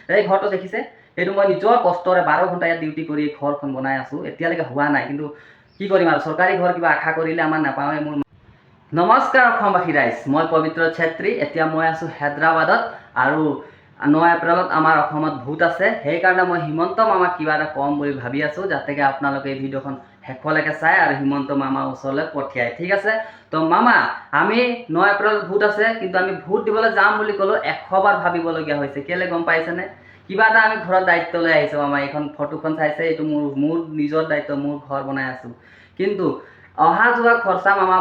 এই ঘৰটো দেখিছে, এইটো মই নিজৰ কষ্টৰে 12 ঘণ্টা ইয়াত ডিউটি কৰি ঘৰখন বনাই আছোঁ, এতিয়ালৈকে হোৱা নাই। কিন্তু কি কৰিম আৰু, চৰকাৰী ঘৰ কিবা আশা কৰিলে আমাৰ নাপাওঁৱে। মোৰ নমস্কাৰ অসমবাসী ৰাইজ, মই পবিত্ৰ ছেত্ৰী। এতিয়া মই আছোঁ হায়দৰাবাদত, আৰু 9 এপ্ৰিলত আমাৰ অসমত ভোট আছে। সেইকাৰণে মই হিমন্ত মামাক কিবা এটা ক'ম বুলি ভাবি আছোঁ, যাতে আপোনালোকে এই ভিডিঅ'খন শেষলৈকে চাই আৰু হিমন্ত মামাৰ ওচৰলৈ পঠিয়ায়। ঠিক আছে, তো মামা, আমি 9 এপ্ৰিলত ভোট আছে, কিন্তু আমি ভোট দিবলৈ যাম বুলি ক'লেও 100 বাৰ ভাবিবলগীয়া হৈছে। কেলৈ গম পাইছেনে? কিবা এটা আমি ঘৰত দায়িত্ব লৈ আহিছোঁ মামা। এইখন ফটোখন চাইছে, এইটো মোৰ নিজৰ দায়িত্ব, মোৰ ঘৰ বনাই আছোঁ। কিন্তু অহা যোৱা খৰচা মামা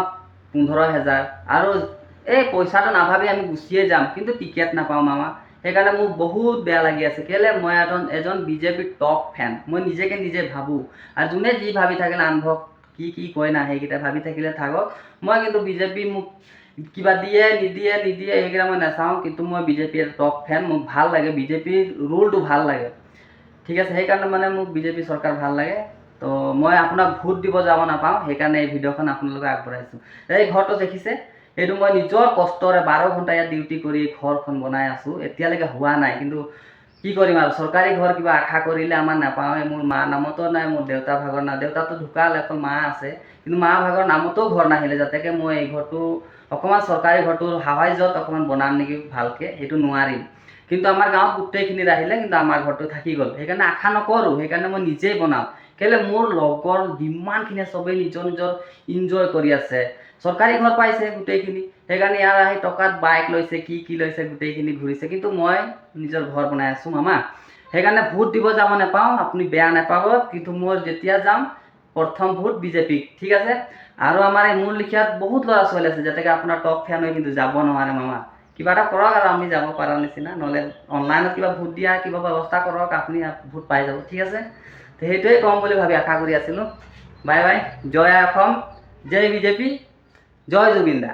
15,000, আৰু এই পইচাটো নাভাবি আমি গুচিয়ে যাম, কিন্তু টিকেট নাপাওঁ মামা। সেইকাৰণে মোৰ বহুত বেয়া লাগি আছে। কেলৈ? মই এজন বিজেপিৰ টপ ফেন। মই নিজে ভাবোঁ, আৰু যোনে যি ভাবি থাকিলে আনভক কি কয় না, সেইকেইটা ভাবি থাকিলে থাকক। মই কিন্তু বিজেপি মোক কিবা দিয়ে নিদিয়ে সেইকেইটা মই নাচাওঁ, কিন্তু মই বিজেপিৰ টপ ফেন। মোক ভাল লাগে, বিজেপিৰ ৰুলটো ভাল লাগে। ঠিক আছে, সেইকাৰণে মানে মোক বিজেপি চৰকাৰ ভাল লাগে। তো মই আপোনাক ভোট দিব যাব নাপাওঁ, সেইকাৰণে এই ভিডিঅ'খন আপোনালোকে আগবঢ়াইছোঁ। এই ঘৰটো দেখিছে, এইটো মই নিজৰ কষ্টৰে 12 ঘণ্টা ইয়াত ডিউটি কৰি ঘৰখন বনাই আছোঁ, এতিয়ালৈকে হোৱা নাই। কিন্তু কি কৰিম আৰু, চৰকাৰী ঘৰ কিবা আশা কৰিলে আমাৰ নাপাওঁৱে। মোৰ মা নামতো নাই, মোৰ দেউতা ভাগৰ নাই, দেউতাটো ঢুকাল, অকল মা আছে। কিন্তু মা ভাগৰ নামতো ঘৰ নাহিলে, যাতেকে মই এই ঘৰটো অকণমান চৰকাৰী ঘৰটোৰ সাহায্যত অকণমান বনাম নেকি ভালকৈ, সেইটো নোৱাৰিম। কিন্তু আমাৰ গাঁৱত গোটেইখিনি আহিলে, কিন্তু আমাৰ ঘৰটো থাকি গ'ল। সেইকাৰণে আশা নকৰোঁ, সেইকাৰণে মই নিজেই বনাওঁ। কেলৈ? মোৰ লগৰ যিমানখিনি চবেই নিজৰ ইনজয় কৰি আছে, চৰকাৰী ঘৰ পাইছে গোটেইখিনি। সেইকাৰণে ইয়াৰ আহি টকাত বাইক লৈছে, কি লৈছে, গোটেইখিনি ঘূৰিছে। কিন্তু মই নিজৰ ঘৰ বনাই আছোঁ মামা। সেইকাৰণে ভোট দিব যাব নাপাওঁ, আপুনি বেয়া নাপাব। কিন্তু মই যেতিয়া যাম, প্ৰথম ভোট বিজেপিক। ঠিক আছে, আৰু আমাৰ এই মোৰ লিখিয়াত বহুত ল'ৰা ছোৱালী আছে, যাতে আপোনাৰ টপ ফেন হৈ কিন্তু যাব নোৱাৰে মামা। কিবা এটা কৰক আৰু আমি যাব পাৰা নিচিনা, নহ'লে অনলাইনত কিবা ভোট দিয়া কিবা ব্যৱস্থা কৰক, আপুনি ভোট পাই যাব। ঠিক আছে, তো সেইটোৱে ক'ম বুলি ভাবি আশা কৰি আছিলোঁ। বাই বাই, জয় অসম, জয় বিজেপি, জয় জুবিন দা।